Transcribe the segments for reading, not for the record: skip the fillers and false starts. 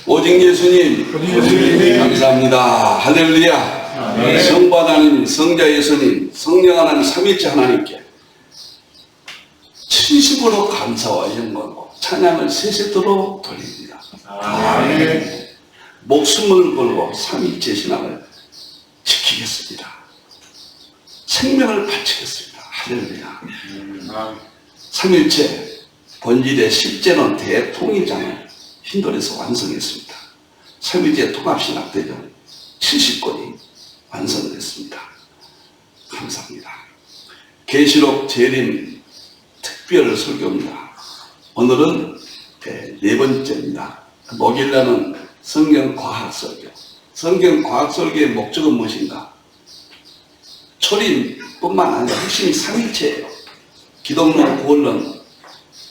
오직 예수님, 감사합니다. 할렐루야. 성부 하나님, 성자 예수님, 성령 하나님, 삼위일체 하나님께 진심으로 감사와 영광과 찬양을 세세토록 돌립니다. 아멘. 목숨을 걸고 삼위일체 신앙을 지키겠습니다. 생명을 바치겠습니다. 할렐루야. 삼위일체 본질의 실제는 대통일장을 흰돌에서 완성했습니다. 삼위일체 통합신학대전 70권이 완성됐습니다. 감사합니다. 계시록 재림 특별 설교입니다. 오늘은 네 번째입니다. 목요일날은 성경과학설교. 성경과학설교의 목적은 무엇인가? 초림뿐만 아니라 핵심이 삼위일체예요. 기독론, 구원론,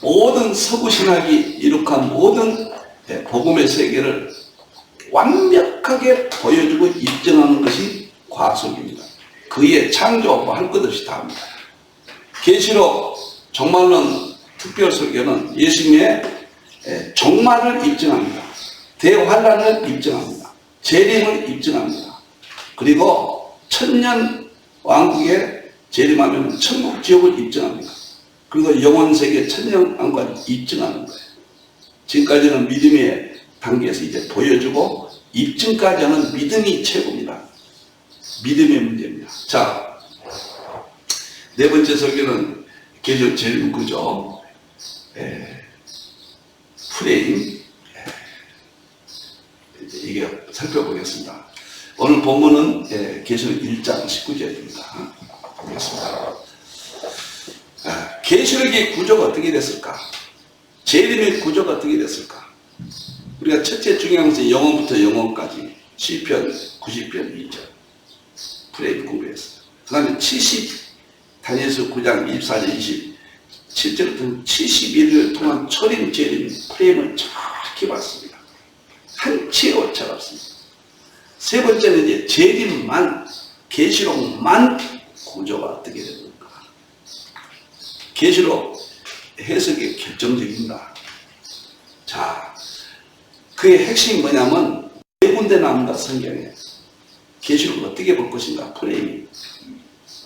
모든 서구신학이 이룩한 모든 복음의 세계를 완벽하게 보여주고 입증하는 것이 과학설교입니다. 그의 창조 할 것 없이 다 합니다. 계시록 종말론 특별설교는 예수님의 종말을 입증합니다. 대환란을 입증합니다. 재림을 입증합니다. 그리고 천년 왕국에 재림하면 천국 지옥을 입증합니다. 그리고 영혼세계 천년왕국을 입증하는 거예요. 지금까지는 믿음의 단계에서 이제 보여주고 입증까지 하는 믿음이 최고입니다. 믿음의 문제입니다. 자, 네 번째 설교는 계시록 재림 구조, 프레임, 이게 살펴보겠습니다. 오늘 본문은 계시록 1장 19절입니다. 보겠습니다. 계시록의 구조가 어떻게 됐을까? 재림의 구조가 어떻게 됐을까? 우리가 첫째 중요한 것은 영혼부터 영혼까지 시편 90편 2절 프레임 공부했어요. 그 다음에 70 다니엘서 9장 24절 27절부터 71을 통한 초림 재림 프레임을 정확히 봤습니다. 한치의 오차가 없습니다. 세 번째는 이제 재림만 계시록만 구조가 어떻게 됩니까? 계시록 해석이 결정적입니다. 자, 그의 핵심이 뭐냐면 네 군데 나옵니다. 성경에. 계시록을 어떻게 볼 것인가? 프레임이.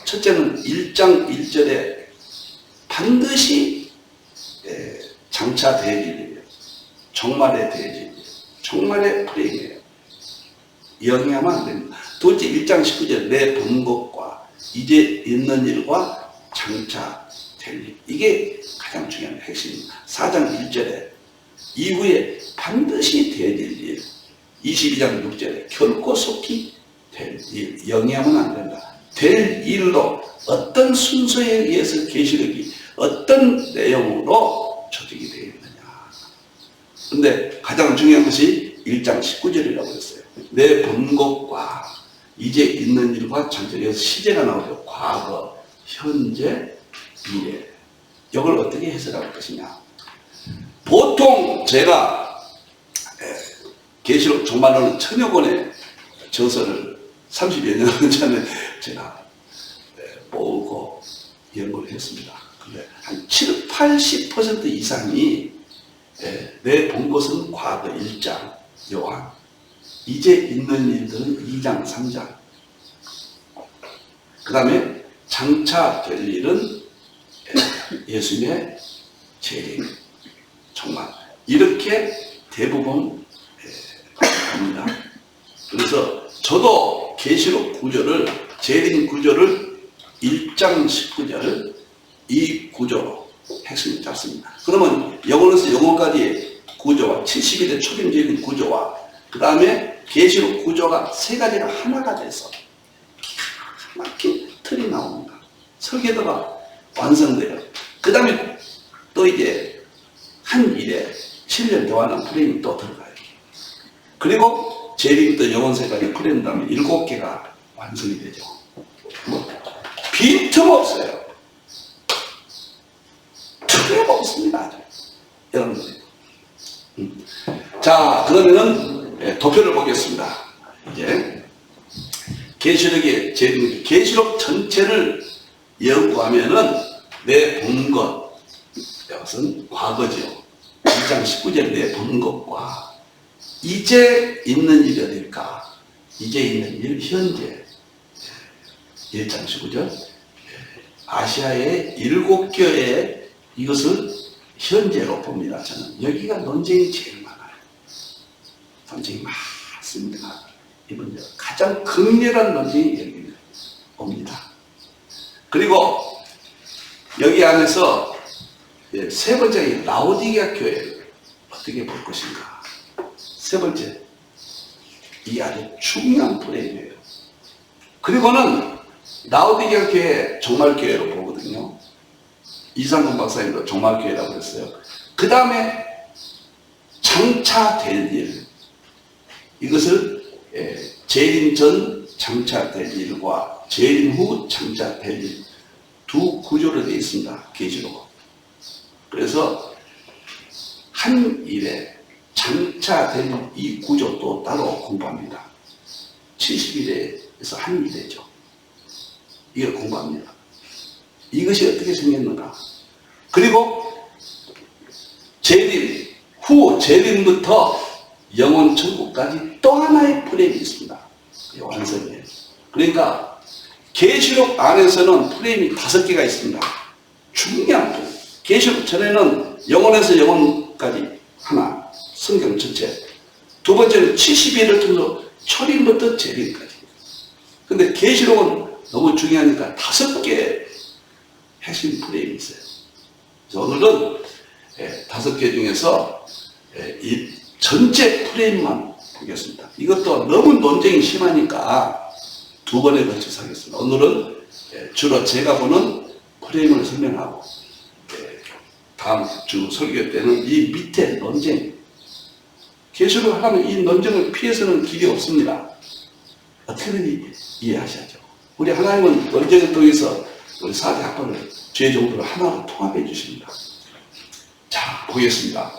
첫째는 1장 1절에 반드시 장차될 일이에요. 종말에 대해 일이에요. 종말의 프레임이에요. 영위하면 안 됩니다. 둘째 1장 19절 내 본 것과 이제 있는 일과 장차 될 일. 이게 가장 중요한 핵심입니다. 4장 1절에 이후에 반드시 될 일. 22장 6절에 결코 속히 될 일. 영위하면 안 된다. 될 일로 어떤 순서에 의해서 계시록이 어떤 내용으로 조직이 되어 있느냐. 근데 가장 중요한 것이 1장 19절이라고 했어요. 내 본 것과 이제 있는 일과 장차. 여기서 시제가 나오죠. 과거, 현재, 미래. 이걸 어떻게 해석할 것이냐. 보통 제가 계시록 종말론은 천여 권의 저서를 30여 년 전에 제가 모으고 연구를 했습니다. 근데 한 7, 80% 이상이 내 본 것은 과거 1장 요한, 이제 있는 일들은 2장 3장, 그 다음에 장차 될 일은 예수님의 재림, 종말, 이렇게 대부분 합니다. 그래서 저도 계시록 구조를, 재림 구조를 1장 19절 이 구조로 핵심을 잡습니다. 그러면 영혼에서 영혼까지의 구조와 70일의 초림 재림 구조와 그 다음에 계시록 구조가 세 가지가 하나가 돼서 기가 막힌 틀이 나옵니다. 설계도가 완성돼요. 그 다음에 또 이제 한 일에 7년 더 하는 프레임이 또 들어가요. 그리고 재림부터 영혼세까지 프레임 다음에 7개가 완성이 되죠. 뭐 빈틈없어요. 틀림없습니다. 여러분들. 자, 그러면은 도표를 보겠습니다. 이제 계시록의 재림, 계시록 전체를 연구하면은 내 본 것, 이것은 과거죠. 1장 19절 내 본 것과 이제 있는 일이 어딜까? 이제 있는 일, 현재. 1장 19절. 아시아의 7교회 이것을 현재로 봅니다. 저는 여기가 논쟁이 제일 많아요. 논쟁이 많습니다. 이번 가장 극렬한 논쟁이 여기 옵니다. 그리고 여기 안에서 세 번째 라오디게아 교회를 어떻게 볼 것인가. 세 번째, 이 아주 중요한 프레임이에요. 그리고는 라오디게아 교회 종말교회로 보거든요. 이상근 박사님도 종말교회라고 했어요. 그 다음에 장차 될 일, 이것을 재림 전 장차 될 일과 재림 후 장차 될 일, 두 구조로 되어 있습니다. 계시록. 그래서 한 일에 장차된 이 구조도 따로 공부합니다. 70일에서 한 일에죠. 이걸 공부합니다. 이것이 어떻게 생겼는가. 그리고 재림 후 재림부터 영원 천국까지 또 하나의 프레임이 있습니다. 완성이에요. 그러니까 계시록 안에서는 프레임이 5개가 있습니다. 중요한 프레임. 계시록 전에는 영원에서 영원까지 하나, 성경 전체. 두 번째는 70일을 통해서 초림부터 재림까지. 근데 계시록은 너무 중요하니까 5개 핵심 프레임이 있어요. 그래서 오늘은 5개 중에서 이 전체 프레임만 보겠습니다. 이것도 너무 논쟁이 심하니까 2번에 걸쳐서 하겠습니다. 오늘은 주로 제가 보는 프레임을 설명하고 다음 주 설교 때는 이 밑에 논쟁, 계시록을 하면 이 논쟁을 피해서는 길이 없습니다. 어떻게든 이해하셔야죠. 우리 하나님은 논쟁을 통해서 우리 4대 합판을 죄 정도를 하나로 통합해 주십니다. 자, 보겠습니다.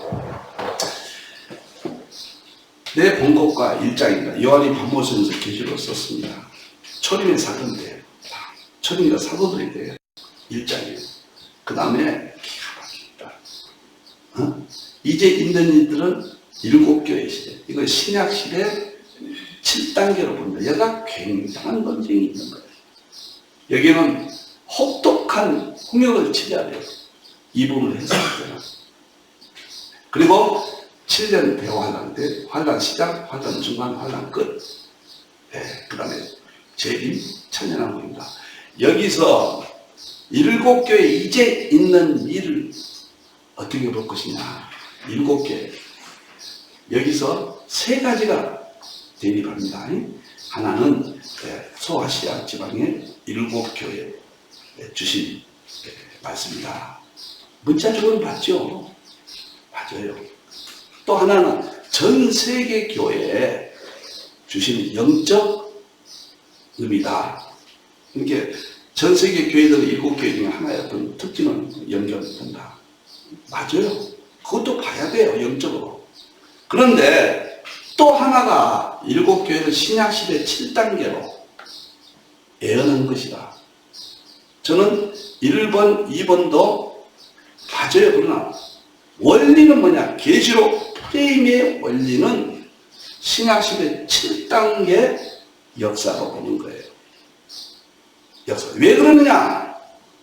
내 본 것과 1장입니다. 요한이 반모선에서 계시록을 썼습니다. 초림의 사건인데, 초림과 사도들에 대해 1장이에요. 그 다음에 기가 막힙니다. 이제 있는 이들은 7교회 시대, 이거 신약 시대 7단계로 봅니다. 여기가 굉장한 논쟁이 있는 거예요. 여기는 혹독한 홍역을 치져야 돼요. 이 부분을 해석할 때는. 그리고 7년 대환란 때, 환란 시작, 환란 중간, 환란 끝. 그 다음에 재림, 천년왕국입니다. 여기서 7교회 이제 있는 일을 어떻게 볼 것이냐. 7교회. 여기서 3가지가 대립합니다. 하나는 소아시아 지방의 7교회 주신 말씀이다. 문자적으로 맞죠? 맞아요. 또 하나는 전 세계 교회에 주신 영적 의미다. 이렇게 전 세계 교회들은 7교회 중에 하나의 어떤 특징을 연결된다. 맞아요. 그것도 봐야 돼요. 영적으로. 그런데 또 하나가 7교회를 신약시대 7단계로 예언한 것이다. 저는 1번, 2번도 맞아요. 그러나 원리는 뭐냐? 계시록 프레임의 원리는 신약시대 7단계 역사로 보는 거예요. 역사. 왜 그러느냐?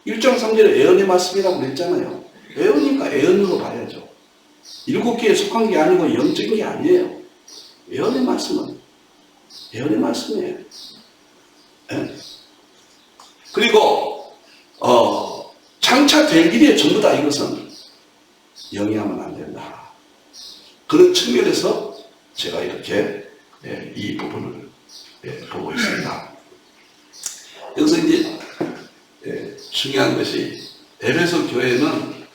1장 3절에 예언의 말씀이라고 그랬잖아요. 예언이니까 예언으로 봐야죠. 7개에 속한 게 아니고 영적인 게 아니에요. 예언의 말씀은 예언의 말씀이에요. 네. 그리고 장차 될 일이 전부 다 이것은 영위하면 안 된다. 그런 측면에서 제가 이렇게 이 부분을 보고 있습니다. 여기서 이제 중요한 것이 에베소 교회는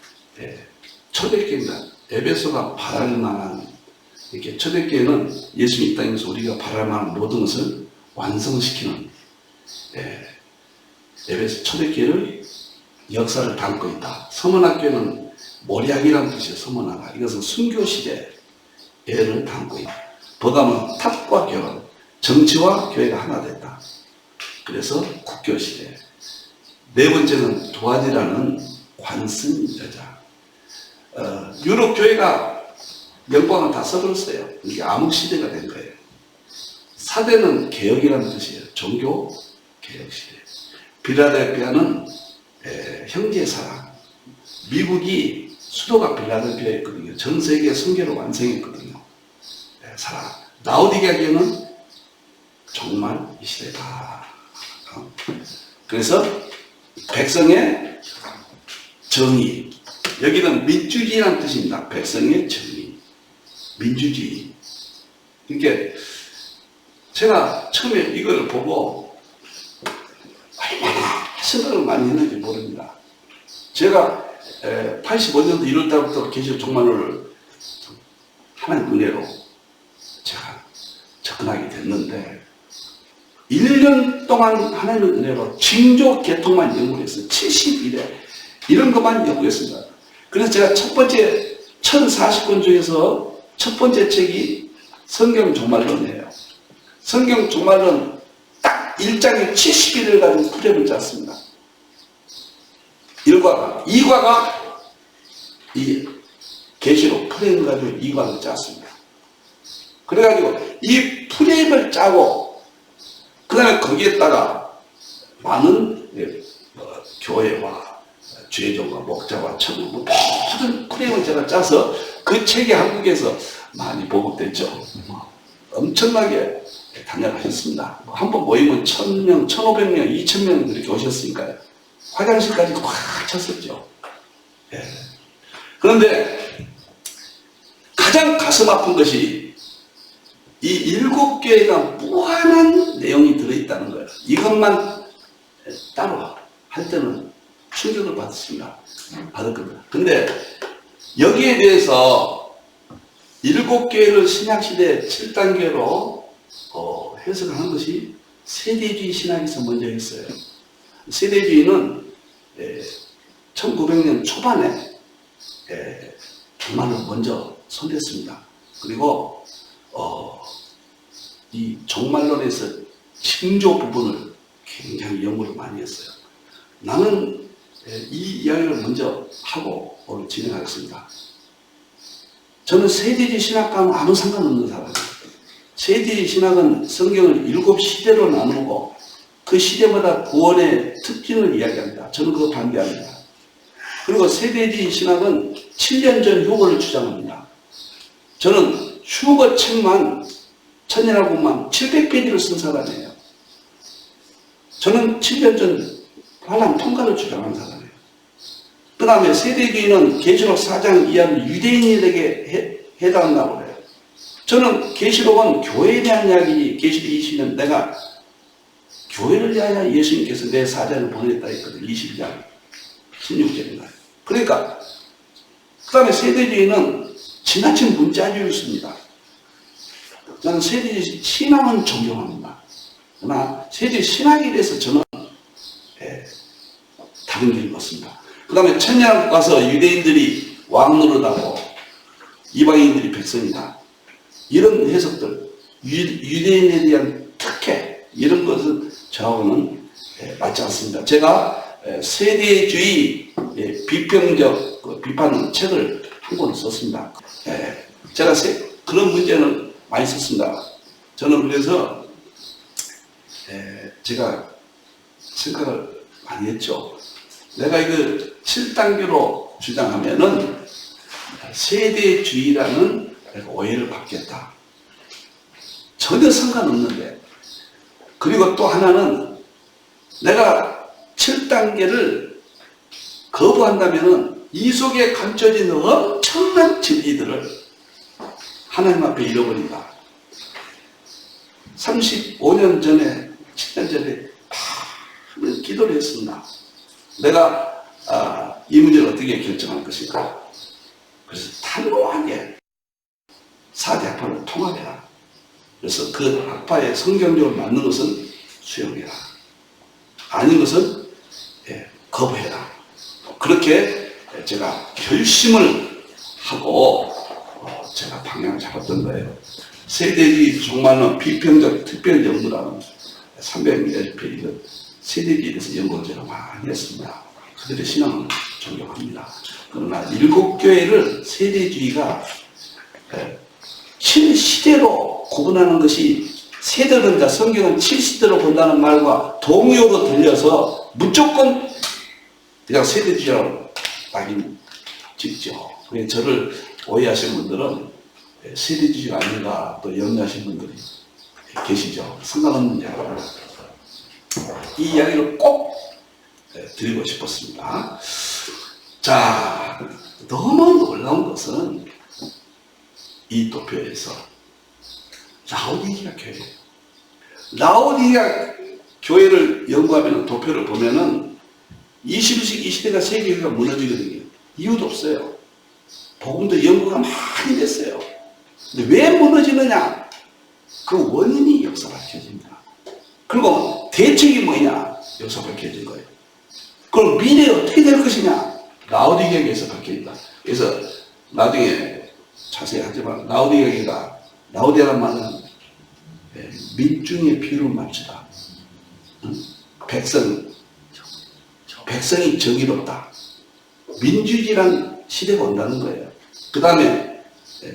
초대교회입니다. 에베소가 바랄 만한, 이렇게 초대교회는 예수님 이 땅에서 우리가 바랄 만한 모든 것을 완성시키는 에베소 초대교회를 역사를 담고 있다. 서문학교는 모략이라는 뜻이에요. 서문학가. 이것은 순교시대 예를 담고 있다. 버감은 탑과 결혼, 정치와 교회가 하나 됐다. 그래서 국교시대. 네 번째는 도화지라는 관습 여자. 유럽 교회가 영광은 다 써버렸어요. 이게 암흑시대가 된 거예요. 사대는 개혁이라는 뜻이에요. 종교 개혁시대. 필라델피아는 형제 사랑. 미국이 수도가 필라델피아였거든요. 전 세계 선교를 완성했거든요. 사랑. 라오디게아교는 정말 이 시대다. 그래서 백성의 정의. 여기는 민주주의라는 뜻입니다. 백성의 정의. 민주주의. 이렇게 제가 처음에 이걸 보고 얼마나 생각을 많이 했는지 모릅니다. 제가 85년도 1월달부터 계속 종말론을 하나님 은혜로 제가 접근하게 됐는데 1년 동안 하나님의 은혜로 징조 개통만 연구했어요. 70일에 이런 것만 연구했습니다. 그래서 제가 첫 번째 1040권 중에서 첫 번째 책이 성경 종말론이에요. 성경 종말론 딱 1장에 70일을 가지고 풀이를 짰습니다. 1과가 2과가 이 계시록 풀이를 가지고 2과를 짰습니다. 그래가지고 이 풀이를 짜고 그 다음에 거기에다가 많은 교회와 죄종과 목자와 천국 모든 프레임을 제가 짜서 그 책이 한국에서 많이 보급됐죠. 엄청나게 단열하셨습니다. 한 번 모이면 1000명, 1500명, 2000명 이렇게 오셨으니까요. 화장실까지 꽉 찼었죠. 예. 그런데 가장 가슴 아픈 것이 이 7개가 무한한 내용이 들어있다는 거예요. 이것만 따로 할 때는 충격을 받았거든요. 근데 여기에 대해서 7개를 신약시대 7단계로 해석하는 것이 세대주의 신학에서 먼저 했어요. 세대주의는 1900년 초반에 정말로 먼저 손댔습니다. 그리고 이 종말론에서 징조 부분을 굉장히 연구를 많이 했어요. 나는 이 이야기를 먼저 하고 오늘 진행하겠습니다. 저는 세대주의 신학과는 아무 상관없는 사람이에요. 세대주의 신학은 성경을 7시대로 나누고 그 시대마다 구원의 특징을 이야기합니다. 저는 그거 반대합니다. 그리고 세대주의 신학은 7년 전 휴거를 주장합니다. 저는 휴거 책만 천년하고만 700페이지를 쓴 사람이에요. 저는 7년 전 환란 통과를 주장한 사람이에요. 그 다음에 세대주의는 계시록 4장 이하는 유대인에게 해당한다고 해요. 저는 계시록은 교회에 대한 이야기, 계시록 20년 내가 교회를 위하여 예수님께서 내 사자를 보냈다 했거든요. 22장 16절인가요. 그러니까 그 다음에 세대주의는 지나친 문자주의였습니다. 저는 세대주의 신앙은 존경합니다. 그러나 세대주의 신학에 대해서 저는 다른 길을 걷습니다. 그 다음에 천년왕국 가서 유대인들이 왕 노릇하고 이방인들이 백성이다. 이런 해석들, 유대인에 대한 특혜 이런 것은 저하고는 맞지 않습니다. 제가 세대주의 비평적 비판 책을 한 권 썼습니다. 제가 그런 문제는 많이 썼습니다. 저는 그래서 제가 생각을 많이 했죠. 내가 이거 7단계로 주장하면은 세대주의라는 오해를 받겠다. 전혀 상관없는데. 그리고 또 하나는 내가 7단계를 거부한다면은 이 속에 감춰진 엄청난 진리들을 하나님 앞에 잃어버린다. 35년 전에, 7년 전에 많은 기도를 했습니다. 내가 이 문제를 어떻게 결정할 것인가. 그래서 단호하게 4대 학파를 통합해라. 그래서 그 학파에 성경적으로 맞는 것은 수용해라. 아닌 것은 거부해라. 그렇게 제가 결심을 하고 제가 방향을 잡았던 거예요. 세대주의 종말론 비평적 특별 연구라는 300페이지 세대주의에 대해서 연구를 제가 많이 했습니다. 그들의 신앙을 존경합니다. 그러나 7교회를 세대주의가 칠시대로 구분하는 것이 세대론자 성경은 칠시대로 본다는 말과 동의어로 들려서 무조건 그냥 세대주의라고 낙인 찍죠. 저를 오해하신 분들은 세대주의가 아닌가 또 염려하신 분들이 계시죠. 상관없는 이야기입니다. 이 이야기를 꼭 드리고 싶었습니다. 자, 너무 놀라운 것은 이 도표에서 라오디게아 교회, 라오디게아 교회를 연구하면 도표를 보면은 21세기 이 시대가 세계가 무너지거든요. 이유도 없어요. 복음도 연구가 많이 됐어요. 근데 왜 무너지느냐? 그 원인이 역사 밝혀집니다. 그리고 대책이 뭐냐? 역사 밝혀진 거예요. 그럼 미래에 어떻게 될 것이냐? 라오디게아에서 밝혀진다. 그래서 나중에 자세히 하지만 라오디게아가 라오디게아란 말은 민중의 비율을 맞추다. 백성이 정의롭다. 민주주의란 시대가 온다는 거예요. 그 다음에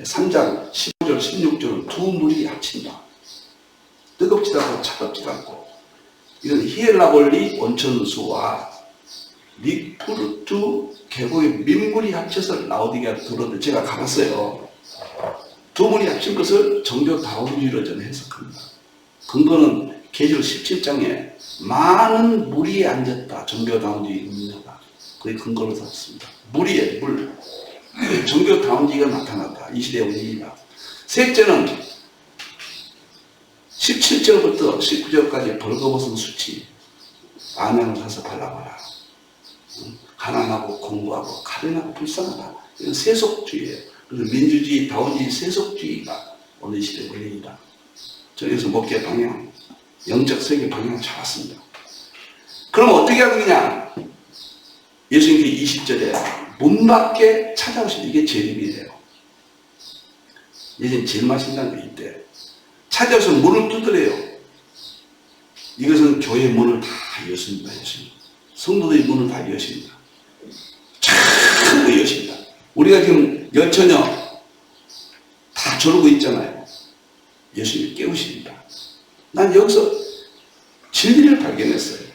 3장 15절 16절은 두 물이 합친다. 뜨겁지도 않고 차갑지도 않고. 이건 히엘라볼리 온천수와 니푸르투 계곡의 민물이 합쳐서 라오디게아 들어오는데 제가 가봤어요. 두 물이 합친 것을 정교다원주의로 저는 해석합니다. 근거는 계시록 17장에 많은 무리에 앉았다. 정교다원주의 의미다. 그게 근거로 잡습니다. 무리에 물. 정교다원주의가 나타났다. 이 시대의 원인이다. 셋째는 17절부터 19절까지 벌거벗은 수치. 아멘을 사서 발라봐라. 가난하고 공부하고 가련하고 불쌍하다. 이건 세속주의예요. 그래서 민주주의, 다원주의, 세속주의가 오늘 시대의 원인이다. 저기서 목회 방향, 영적 세계 방향을 잡았습니다. 그럼 어떻게 하느냐? 예수님께서 20절에 문 밖에 찾아오신 이게 재림이래요. 예수님 제일 맛있다는 게 이때. 찾아오서 문을 두드려요. 이것은 교회의 문을 다 여십니다. 성도들의 문을 다 여십니다. 참 여십니다. 우리가 지금 열처녀 다 저러고 있잖아요. 예수님이 깨우십니다. 난 여기서 진리를 발견했어요.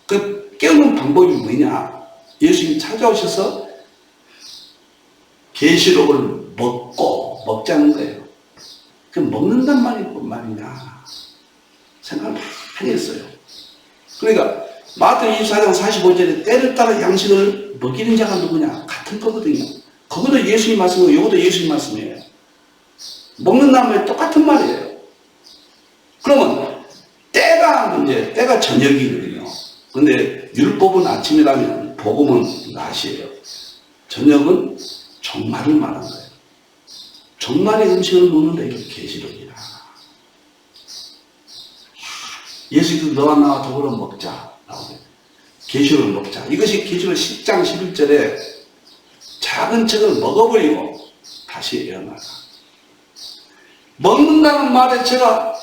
그 깨우는 방법이 뭐냐? 예수님이 찾아오셔서 계시록을 먹자는 거예요. 그 먹는단 말이 뭔 말이냐 생각을 많이 했어요. 그러니까 마태복음 24장 45절에 때를 따라 양식을 먹이는 자가 누구냐? 같은 거거든요. 그것도 예수님 말씀이고 이것도 예수님 말씀이에요. 먹는다는 말이 똑같은 말이에요. 그러면 때가 문제, 때가 저녁이거든요. 근데 율법은 아침이라면 복음은 낮이에요. 저녁은 종말을 말하는 거예요. 종말의 음식을 먹는다. 이게 계시록이라. 예수님도 너와 나와 더불어 먹자. 계시록을 먹자. 이것이 계시록 10장 11절에 작은 책을 먹어버리고 다시 일어나라. 먹는다는 말에 제가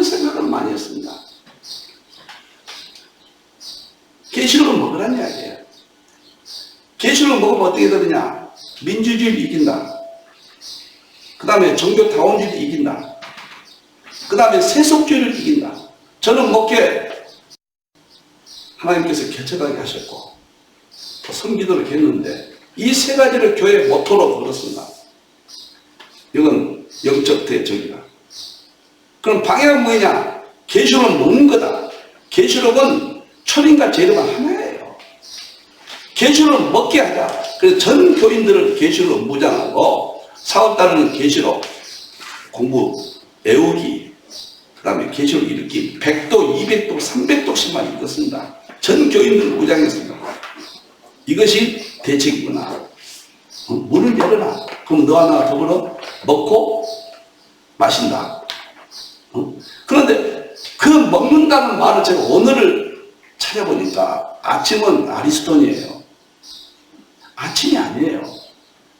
생각을 많이 했습니다. 계시록을 먹으라는 이야기예요. 계시록을 먹으면 어떻게 되느냐? 민주주의를 이긴다. 그 다음에 종교다원주의를 이긴다. 그 다음에 세속주의를 이긴다. 저는 목회 하나님께서 개척하게 하셨고 또 성기도를 했는데 이 세 가지를 교회 모토로 걸었습니다. 이건 영적 대적이다. 그럼 방향은 뭐냐? 계시록은 먹는 거다. 계시록은 초림과 재료가 하나예요. 계시록을 먹게 하자. 그래서 전 교인들을 계시록으로 무장하고 사업다는 계시록 공부 외우기 그 다음에 계시록 읽기 100도, 200도, 300도씩만 읽었습니다. 전 교인들을 무장했습니다. 이것이 대책이구나. 문을 열어라. 그럼 너와 나와 더불어 먹고 마신다. 그런데 그 먹는다는 말을 제가 오늘을 찾아보니까 아침은 아리스톤이에요. 아침이 아니에요.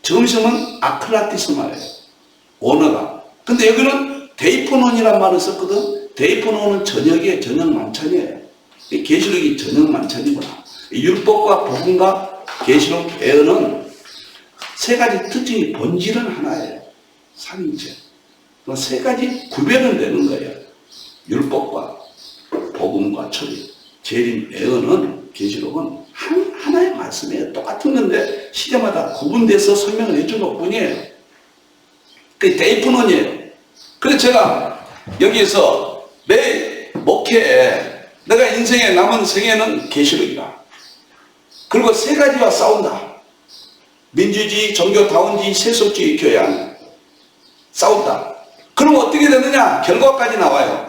점심은 아크라티스 말이에요. 오너가. 근데 여기는 데이포논이라는 말을 썼거든. 데이포논은 저녁에 저녁 만찬이에요. 계시록이 저녁 만찬이구나. 율법과 복음과 계시록 개헌은 세 가지 특징이 본질은 하나예요. 삼위일체. 세 가지 구별은 되는 거예요. 율법과 복음과 철이. 재림, 애언은 계시록은 하나의 말씀이에요. 똑같은 건데 시대마다 구분돼서 설명을 해준 것 뿐이에요. 그게 대입분원이에요. 그래서 제가 여기에서 내 목회에 내가 인생의 남은 생애는 계시록이다. 그리고 세 가지와 싸운다. 민주주의, 종교다원주의, 세속주의 교양 싸운다. 그럼 어떻게 되느냐? 결과까지 나와요.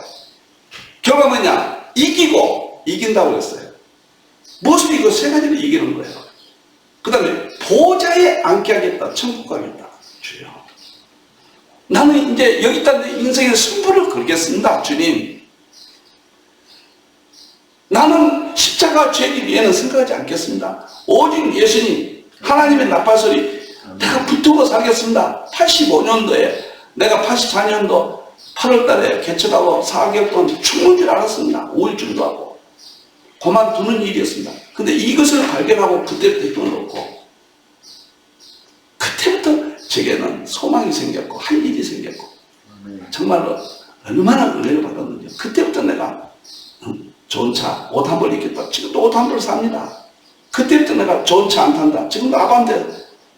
결과 뭐냐? 이기고 이긴다고 그랬어요. 무엇을 이기고? 세 가지를 이기는 거예요. 그 다음에 보좌에 앉게 하겠다. 천국 가겠다. 주여, 나는 이제 여기다 내 인생의 승부를 걸겠습니다. 주님, 나는 십자가 죄를 위해는 생각하지 않겠습니다. 오직 예수님, 하나님의 나팔소리, 내가 붙들고 살겠습니다. 85년도에 내가 84년도 8월달에 개척하고 4개월 동안 죽는 줄 알았습니다. 우울증도 하고 그만두는 일이었습니다. 근데 이것을 발견하고 그때부터 힘을 얻고, 그때부터 제게는 소망이 생겼고 할 일이 생겼고, 정말로 얼마나 은혜를 받았는지. 그때부터 내가 좋은 차, 옷 한 벌 입겠다. 지금도 옷 한 벌 삽니다. 그때부터 내가 좋은 차 안 탄다. 지금도 아반떼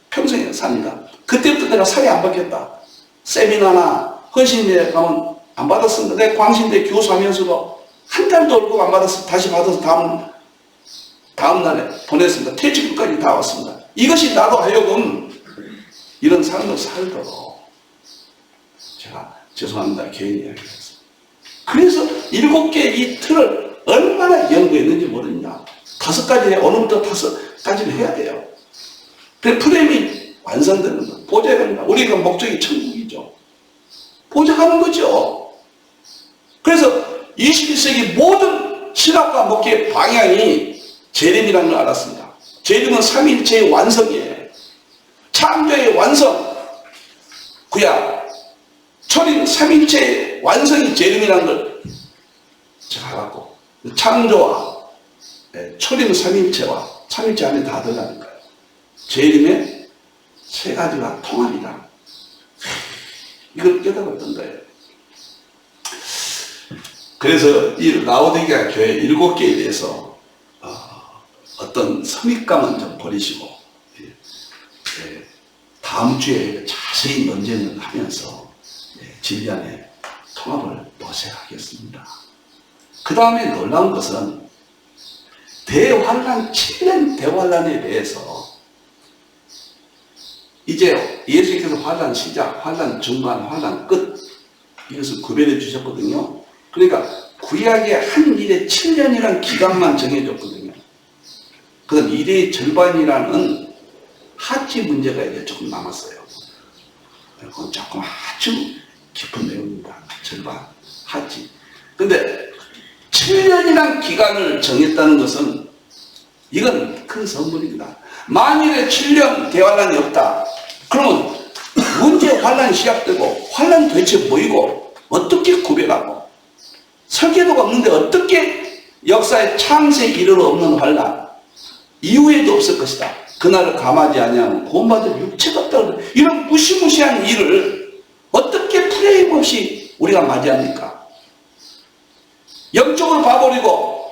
평생에 삽니다. 그때부터 내가 살이 안 받겠다. 세미나나 헌신대에 가면 안 받았습니다. 내가 광신대 교수하면서도 한 달도 월급 안 받았어. 다시 받아서 다음 날에 보냈습니다. 퇴직금까지 다 왔습니다. 이것이 나도 하여금 이런 삶을 살도록, 제가 죄송합니다. 개인 이야기해서. 그래서 7개 이 틀을 얼마나 연구했는지 모릅니다. 5가지, 오늘부터 5가지를 해야 돼요. 그 프레임이 완성되는 거, 보좌가 됩니다. 우리가 목적이 천국이죠. 보좌하는 거죠. 그래서 21세기 모든 신학과 목회의 방향이 재림이라는 걸 알았습니다. 재림은 삼위일체의 완성이에요. 창조의 완성, 구약, 철인 삼위일체의 완성이 재림이라는 걸 제가 알았고, 창조와 철인 삼위일체와 삼위일체 안에 다 들어가는 거예요. 재림의 세 가지가 통합이다. 이걸 깨달았던 거예요. 그래서 이 라오디게아 교회 7개에 대해서 어떤 선입감은 좀 버리시고, 다음 주에 자세히 논쟁을 하면서 진리 안에 통합을 모색하겠습니다. 그 다음에 놀라운 것은 대환란, 7년 대환란에 대해서 이제 예수님께서 환란 시작, 환란 중간, 환란 끝, 이것을 구별해 주셨거든요. 그러니까 구약의 한 일에 7년이라는 기간만 정해줬거든요. 그 다음 일의 절반이라는 하지 문제가 이제 조금 남았어요. 그건 조금 아주 깊은 내용입니다. 절반, 하지. 근데 7년이라는 기간을 정했다는 것은 이건 큰 선물입니다. 만일에 7년 대환란이 없다. 그러면 언제 환란이 시작되고, 환란 도대체 뭐이고, 어떻게 구별하고, 설계도가 없는데 어떻게 역사의 창세에 이르러 없는 환란, 이후에도 없을 것이다. 그날을 감하지 아니하면 구원받을 육체가 없다. 이런 무시무시한 일을 어떻게 프레임 없이 우리가 맞이합니까? 영적으로 봐버리고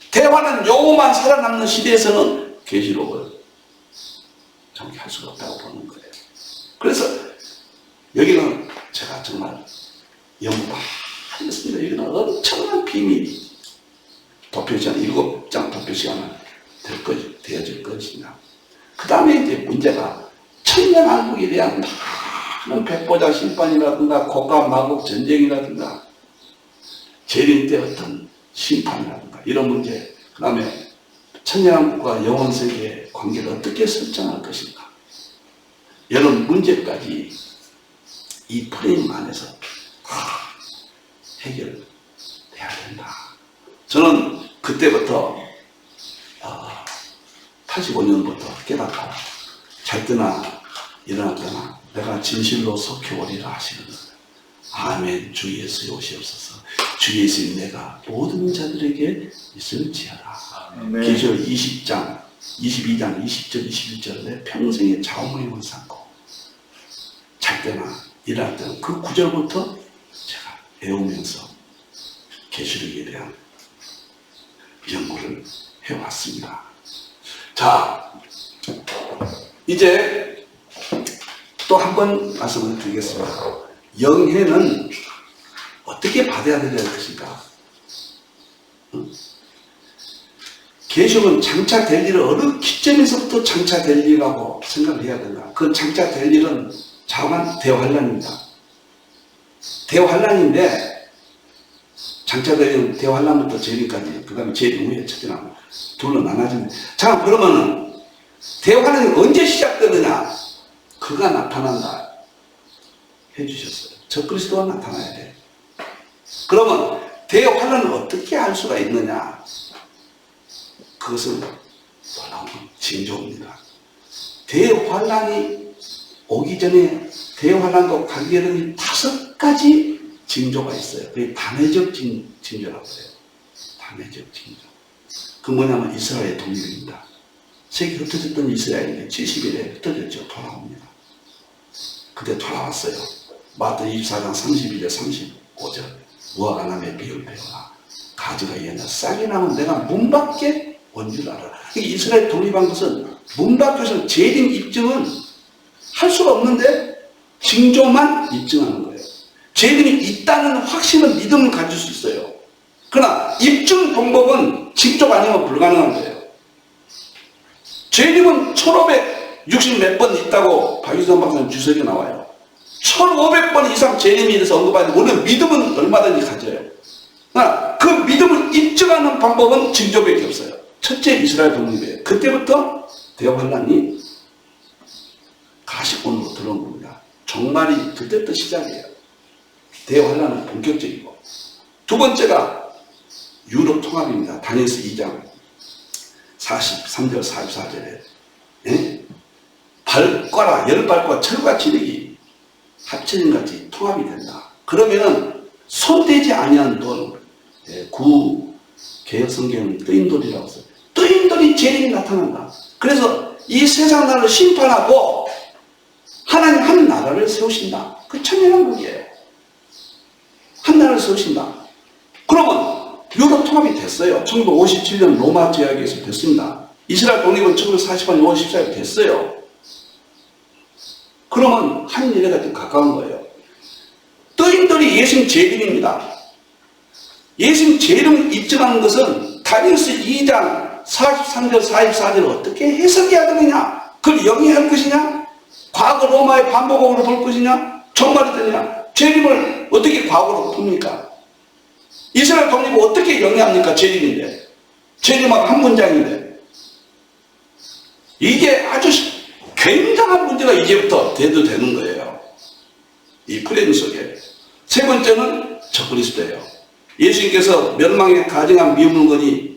대화는 영혼만 살아남는 시대에서는 계시록을 정리할 수가 없다고 보는 거예요. 그래서 여기는 제가 정말 연구를 하겠습니다. 여기는 엄청난 비밀이 도표시간 7장 도표시간은 되어질 것입니다. 그 다음에 이제 문제가 천년왕국에 대한 많은 백보자 심판이라든가 고가 마국 전쟁이라든가 재림 때 어떤 심판이라든가 이런 문제, 그 다음에 천년왕국과 영혼세계의 관계를 어떻게 설정할 것인가, 이런 문제까지 이 프레임 안에서 해결돼야 된다. 저는 그때부터 85년부터 깨닫고 잘 때나 일어날 때나 내가 진실로 속해오리라 하시는 거예요. 아멘. 주 예수의 오시옵소서. 주 예수님 내가 모든 자들에게 있을지어다. 계시록 20장 22장 20절 21절 내 평생의 좌우명을 삼고 잘 때나 일할 때는 그 구절부터 제가 외우면서 계시록에 대한 연구를 해왔습니다. 자, 이제 또 한 번 말씀을 드리겠습니다. 영해는 어떻게 받아야 될 것인가? 계시록은 장차될 일을 어느 기점에서부터 장차될 일이라고 생각을 해야 된다. 그 장차될 일은 자만 대환란입니다. 대환란인데 장차될 일은 대환란부터 재림까지, 그 다음에 재림 후에 첫째나 둘로 나눠집니다. 자, 그러면은 대환란이 언제 시작되느냐? 그가 나타난다 해주셨어요. 적그리스도가 나타나야 돼. 그러면 대환란을 어떻게 알 수가 있느냐? 그것은 놀라운 징조입니다. 대환란이 오기 전에 대환란과 관계된 5가지 징조가 있어요. 그게 단회적 징조라고 해요. 단회적 징조. 그 뭐냐면 이스라엘 독립입니다. 세계 흩어졌던 이스라엘이 70일에 흩어졌죠. 돌아옵니다. 그때 돌아왔어요. 마태 24장 31절 35절 무화과 나무에 비를 베어라. 가지가 이어나 싹이 나면 내가 문 밖에 온 줄 알아. 이스라엘 독립한 것은 문 밖에서 재림 입증은 할 수가 없는데 징조만 입증하는 거예요. 재림이 있다는 확신은 믿음을 가질 수 있어요. 그러나 입증 방법은 징조가 아니면 불가능한 거예요. 재림은 1560 몇 번 있다고 박유선 박사님 주석에 나와요. 1500번 이상 재림에 대해서 언급하는데 우리는 믿음은 얼마든지 가져요. 그러나 그 믿음을 입증하는 방법은 징조밖에 없어요. 첫째 이스라엘 독립이에요. 그때부터 대환란이 가시권으로 들어온 겁니다. 종말이 그때부터 시작이에요. 대환란은 본격적이고. 두 번째가 유럽 통합입니다. 다니엘서 2장 43절 44절에 발과라 열발과 철과 지력이 합쳐진 같이 통합이 된다. 그러면은 손대지 아니한 돌, 구 개혁 성경은 뜨인돌이라고 써요. 뜨인돌이 재림이 나타난다. 그래서 이 세상 나라를 심판하고 하나님 한 나라를 세우신다. 그 천연한 거예요. 한 나라를 세우신다. 그러면 유럽 통합이 됐어요. 1957년 로마 제약에서 됐습니다. 이스라엘 독립은 1948년 5월 14일 됐어요. 그러면 한 일에 같은 가까운 거예요. 뜨인돌이 예수님 재림입니다. 예수님 재림을 입증하는 것은 다니엘서 2장 43절 44절을 어떻게 해석해야 되느냐? 그걸 영위할 것이냐? 과거 로마의 반복으로 볼 것이냐? 정말이 되느냐? 재림을 어떻게 과거로 봅니까? 이스라엘 독립을 어떻게 영위합니까? 재림인데. 재림하고 한 문장인데. 이게 아주 굉장한 문제가 이제부터 대두되는 거예요. 이 프레임 속에. 세 번째는 적그리스도예요. 예수님께서 멸망에 가증한 미물건이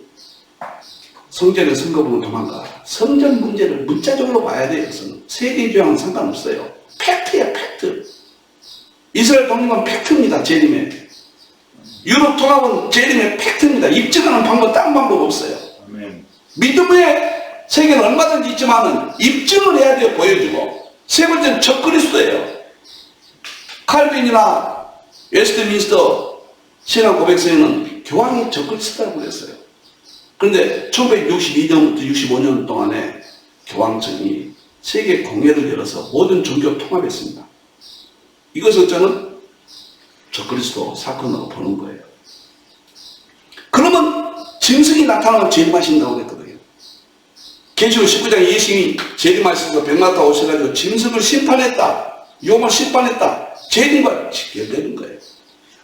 성전에 선거보면 도망가. 성전 문제를 문자적으로 봐야 돼요. 세계주의와는 상관없어요. 팩트야, 팩트. 이스라엘 독립은 팩트입니다. 재림에. 유럽 통합은 재림의 팩트입니다. 입증하는 방법, 딴 방법 없어요. 아멘. 믿음의 세계는 얼마든지 있지만 입증을 해야 돼요. 보여주고. 세 번째는 적그리스도예요. 칼빈이나 웨스트민스터 신앙 고백서에는 교황이 적그리스도라고 그랬어요. 그런데 1962년부터 65년 동안에 교황청이 세계 공회를 열어서 모든 종교 통합했습니다. 이것을 저는 적그리스도 사건으로 보는 거예요. 그러면 짐승이 나타나면 재림하신다고 그랬거든요. 계시록 19장 예수님이 재림하셔서 백마타 오셔가지고 짐승을 심판했다. 용을 심판했다. 재림과 직결되는 거예요.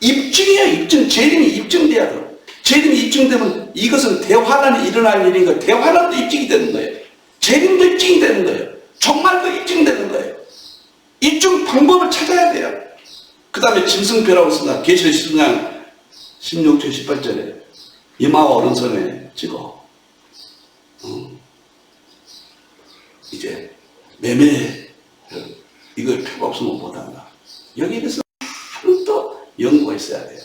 입증이야, 입증. 재림이 입증돼야 돼요. 재림이 입증되면 이것은 대환란이 일어날 일이니까 대환란도 입증이 되는 거예요. 재림도 입증이 되는 거예요. 정말도 입증되는 거예요. 입증 방법을 찾아야 돼요. 그 다음에 짐승표라고 쓴다. 계시록 10장 16절 18절에 이마와 오른손에 찍어 이제 매매 이걸 표가 없으면 못한다. 여기에 대해서 또 연구가 있어야 돼요.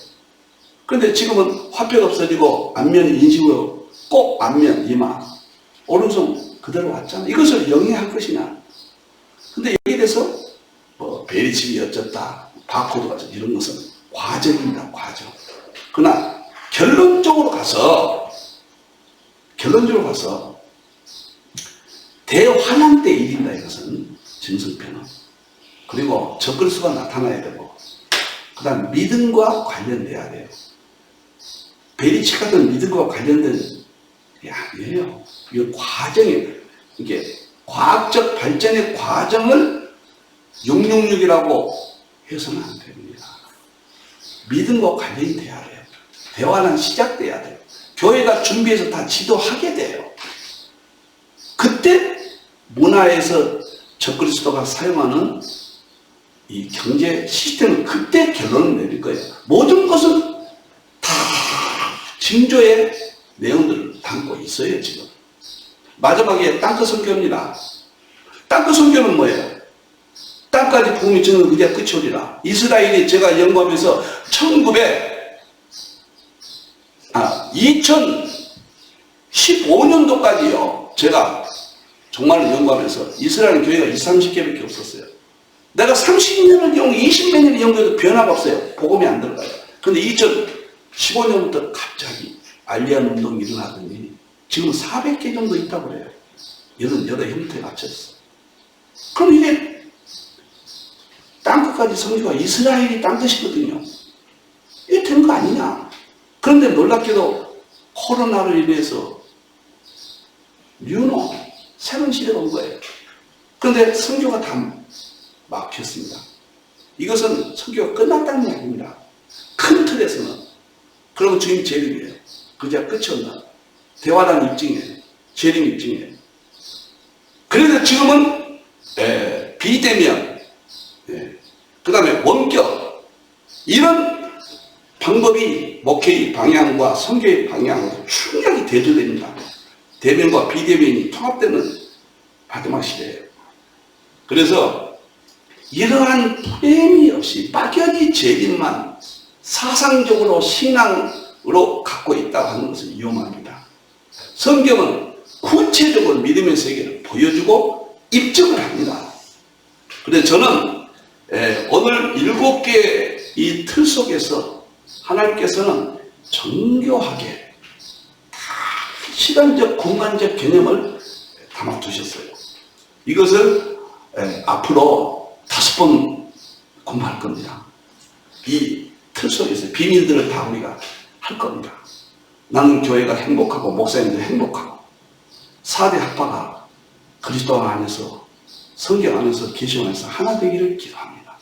그런데 지금은 화표가 없어지고 안면 인식으로 꼭 안면, 이마, 오른손 그대로 왔잖아. 이것을 영위할 것이냐. 근데 여기에 대해서 뭐 베리칩이 어쩌다, 바코드가 어쩌다 이런 것은 과정입니다. 과정. 그러나 결론적으로 가서 대환란 때 일인다. 이것은 증성편은. 그리고 적글수가 나타나야 되고, 그 다음 믿음과 관련돼야 돼요. 베리칩 같은 믿음과 관련된 게 아니에요. 이거 과정이에요. 이게 과학적 발전의 과정을 666이라고 해서는 안 됩니다. 믿음과 관련이 돼야 돼요. 대화는 시작돼야 돼요. 교회가 준비해서 다 지도하게 돼요. 그때 문화에서 적그리스도가 사용하는 이 경제 시스템은 그때 결론을 내릴 거예요. 모든 것은 다 징조의 내용들을 담고 있어요. 지금 마지막에 땅끝 선교입니다. 땅끝 선교는 뭐예요? 땅까지 부흥이 저는 그게 끝이 오리라. 이스라엘이 제가 연구하면서 2015년도까지요. 제가 정말 연구하면서 이스라엘 교회가 20, 30개밖에 없었어요. 내가 30년을 연구, 20몇 년을 연구해도 변화가 없어요. 복음이 안 들어가요. 근데 2015년부터 갑자기 알리안 운동이 일어나더니 지금 400개 정도 있다고 그래요. 여러 형태에 갖췄어. 그럼 이게 땅끝까지 선교가 이스라엘이 땅끝이거든요. 이게 된 거 아니냐. 그런데 놀랍게도 코로나로 인해서 뉴노 새로운 시대가 온 거예요. 그런데 선교가 다 막혔습니다. 이것은 선교가 끝났다는 이야기입니다. 큰 틀에서는. 그리고 주님 재림이에요. 그저 끝이 없나. 대화란 입증이에요. 재림 입증이에요. 그래서 지금은 비대면, 그 다음에 원격, 이런 방법이 목회의 방향과 선교의 방향으로 충분히 대조됩니다. 대면과 비대면이 통합되는 마지막 시대예요. 그래서 이러한 프레임이 없이 막연히 재림만 사상적으로 신앙으로 갖고 있다고 하는 것은 위험합니다. 성경은 구체적으로 믿음의 세계를 보여주고 입증을 합니다. 그래서 저는 오늘 7개의 이 틀 속에서 하나님께서는 정교하게 다 시간적, 공간적 개념을 담아두셨어요. 이것을 앞으로 5번 공부할 겁니다. 이 틀 속에서 비밀들을 다 우리가 할 겁니다. 나는 교회가 행복하고 목사님들 행복하고 4대 합파가 그리스도 안에서 성경 안에서 계시 안에서 하나 되기를 기도합니다.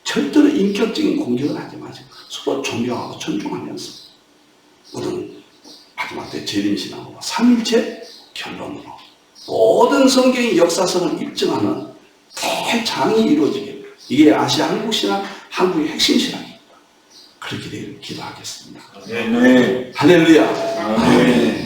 절대로 인격적인 공격을 하지 마세요. 서로 존경하고 존중하면서 우리는 마지막 때 재림신앙으로 삼일체 결론으로 모든 성경의 역사성을 입증하는 대장이 이루어지게, 이게 아시아 한국신앙, 한국의 핵심 신앙입니다. 그렇게 되기를 기도하겠습니다. 네. 할렐루야. 네.